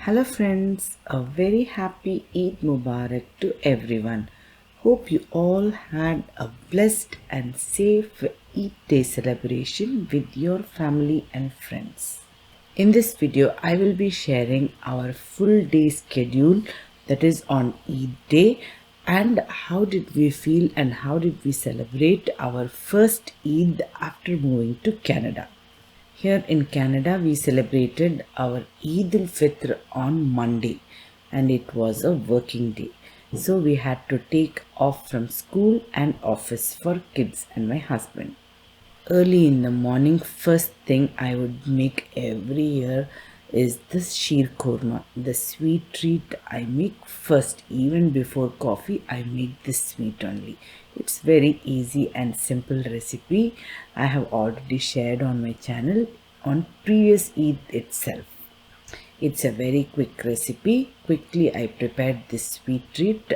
Hello friends, a very happy Eid Mubarak to everyone. Hope you all had a blessed and safe Eid Day celebration with your family and friends. In this video, I will be sharing our full day schedule that is on Eid Day and how did we feel and how did we celebrate our first Eid after moving to Canada. Here in Canada, we celebrated our Eid al-Fitr on Monday and it was a working day. So we had to take off from school and office for kids and my husband. Early in the morning, first thing I would make every year is this sheer korma, the sweet treat I make first. Even before coffee, I make this sweet only. It's very easy and simple recipe. I have already shared on my channel on previous Eid itself. It's a very quick recipe. Quickly I prepared this sweet treat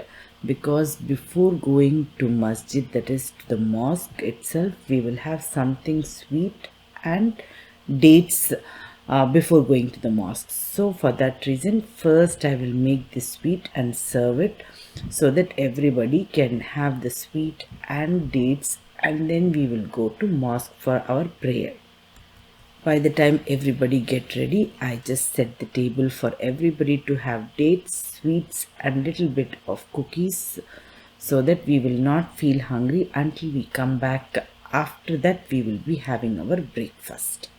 because before going to masjid, that is to the mosque itself, we will have something sweet and dates before going to the mosque. So for that reason, first I will make the sweet and serve it so that everybody can have the sweet and dates, and then we will go to mosque for our prayer. By the time everybody get ready, I just set the table for everybody to have dates, sweets and little bit of cookies so that we will not feel hungry until we come back. After that, we will be having our breakfast.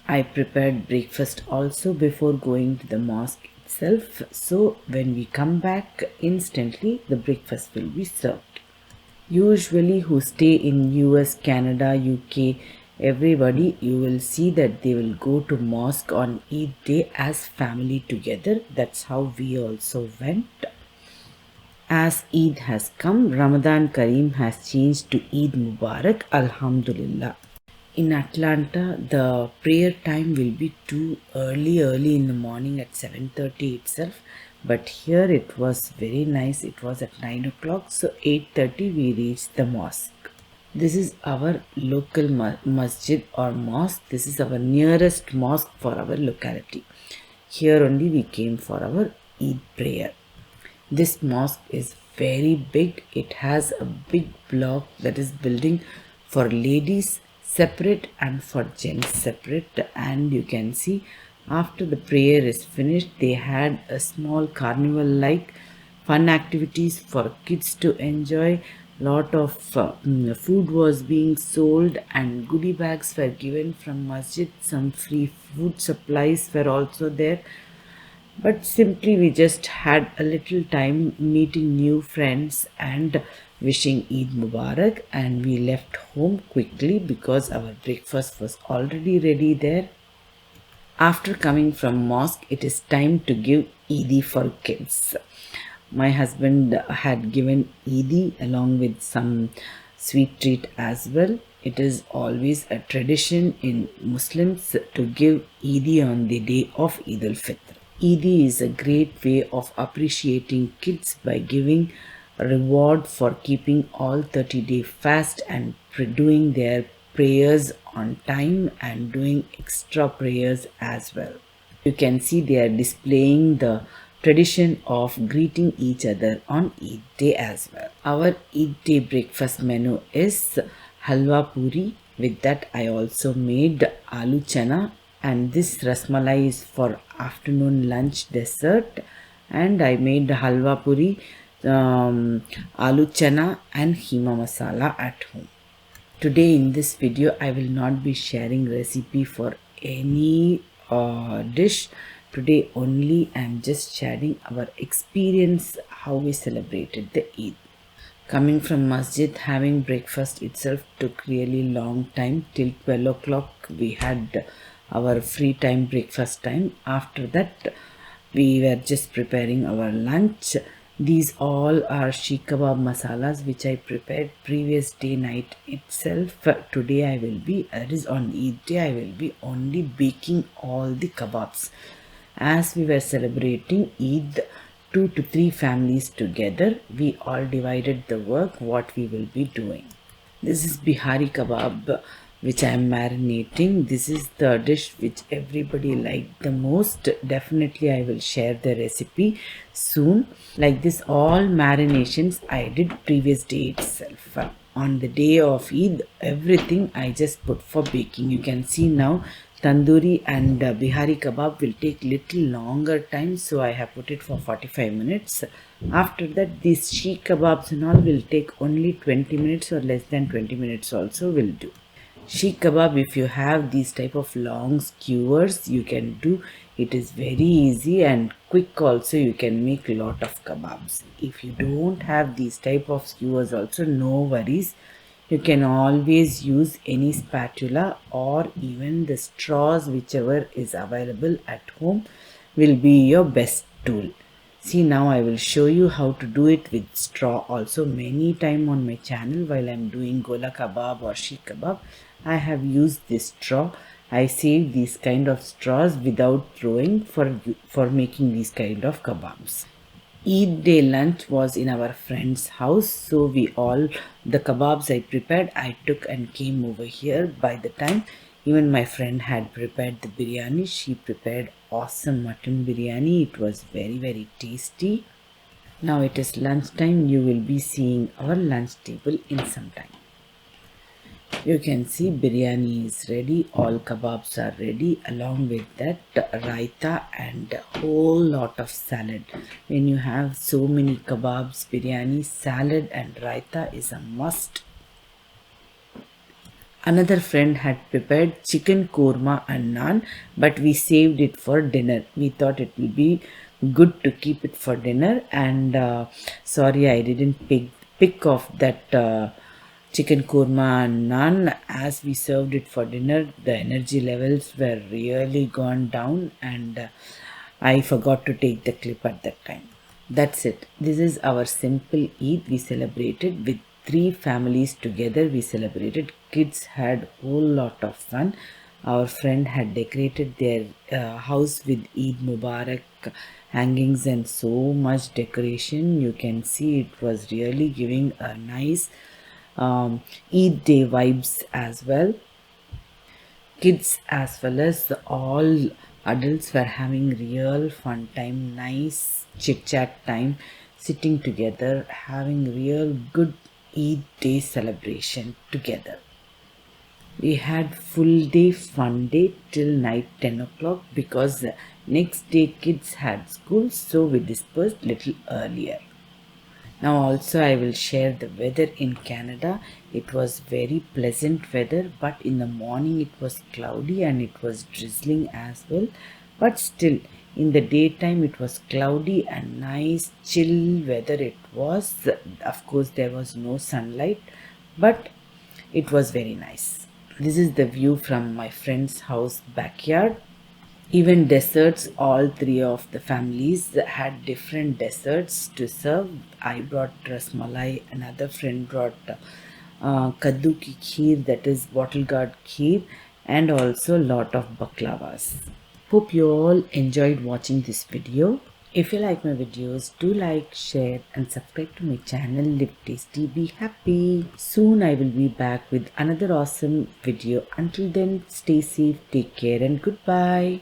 I prepared breakfast also before going to the mosque itself. So when we come back, instantly the breakfast will be served. Usually who stay in US, Canada, UK, everybody, you will see that they will go to mosque on Eid day as family together. That's how we also went. As Eid has come, Ramadan Kareem has changed to Eid Mubarak, Alhamdulillah. In Atlanta, the prayer time will be too early in the morning at 7:30 itself. But here it was very nice. It was at 9 o'clock. So 8:30 we reached the mosque. This is our local masjid or mosque. This is our nearest mosque for our locality. Here only we came for our Eid prayer. This mosque is very big. It has a big block, that is building for ladies separate and for gents separate. And you can see after the prayer is finished, they had a small carnival like fun activities for kids to enjoy. Lot of food was being sold and goodie bags were given from masjid. Some free food supplies were also there. But simply we just had a little time meeting new friends and wishing Eid Mubarak, and we left home quickly because our breakfast was already ready there. After coming from mosque, it is time to give Eid for kids. My husband had given Eid along with some sweet treat as well. It is always a tradition in Muslims to give Eid on the day of Eid al-Fitr. Eid is a great way of appreciating kids by giving a reward for keeping all 30-day fast and doing their prayers on time and doing extra prayers as well. You can see they are displaying the tradition of greeting each other on Eid day as well. Our Eid day breakfast menu is halwa puri. With that I also made aloo chana, and this rasmalai is for afternoon lunch dessert. And I made halwa puri, aloo chana and keema masala at home. Today in this video I will not be sharing recipe for any dish. Today only I am just sharing our experience, how we celebrated the Eid. Coming from masjid, having breakfast itself took really long time. Till 12 o'clock we had our free time, breakfast time. After that we were just preparing our lunch. These all are sheikh kebab masalas which I prepared previous day night itself. Today I will be, that is on Eid day, I will be only baking all the kebabs. As we were celebrating Eid, 2 to 3 families together, we all divided the work what we will be doing. This is Bihari kebab which I am marinating. This is the dish which everybody liked the most. Definitely I will share the recipe soon. Like this, all marinations I did previous day itself. On the day of Eid, everything I just put for baking. You can see now tandoori and bihari kebab will take little longer time, so I have put it for 45 minutes. After that, these sheikh kebabs and all will take only 20 minutes or less than 20 minutes also will do. Sheikh kebab, if you have these type of long skewers, you can do. It is very easy and quick also. You can make a lot of kebabs. If you don't have these type of skewers also, no worries. You can always use any spatula or even the straws, whichever is available at home will be your best tool. See, now I will show you how to do it with straw also. Many time on my channel while I am doing gola kebab or sheikh kebab, I have used this straw. I save these kind of straws without throwing for making these kind of kebabs. Eid day lunch was in our friend's house, so we all, the kebabs I prepared, I took and came over here. By the time even my friend had prepared the biryani, she prepared awesome mutton biryani. It was very, very tasty. Now it is lunchtime. You will be seeing our lunch table in some time. You can see biryani is ready, all kebabs are ready, along with that raita and a whole lot of salad. When you have so many kebabs, biryani, salad and raita is a must. Another friend had prepared chicken korma and naan, but we saved it for dinner. We thought it will be good to keep it for dinner, and sorry I didn't pick off that chicken korma and naan. As we served it for dinner, the energy levels were really gone down, and I forgot to take the clip at that time. That's it. This is our simple Eid. We celebrated with three families together. We celebrated. Kids had whole lot of fun. Our friend had decorated their house with Eid Mubarak hangings and so much decoration. You can see it was really giving a nice Eid day vibes as well. Kids as well as all adults were having real fun time, nice chit chat time, sitting together, having real good Eid day celebration together. We had full day fun day till night 10 o'clock because next day kids had school, so we dispersed little earlier. Now also I will share the weather in Canada. It was very pleasant weather, but in the morning it was cloudy and it was drizzling as well. But still in the daytime it was cloudy and nice chill weather it was. Of course there was no sunlight, but it was very nice. This is the view from my friend's house backyard. Even desserts, all three of the families had different desserts to serve. I brought rasmalai, another friend brought kaddu ki kheer, that is bottle gourd kheer, and also lot of baklavas. Hope you all enjoyed watching this video. If you like my videos, do like, share and subscribe to my channel. Live tasty, be happy. Soon I will be back with another awesome video. Until then, stay safe, take care and goodbye.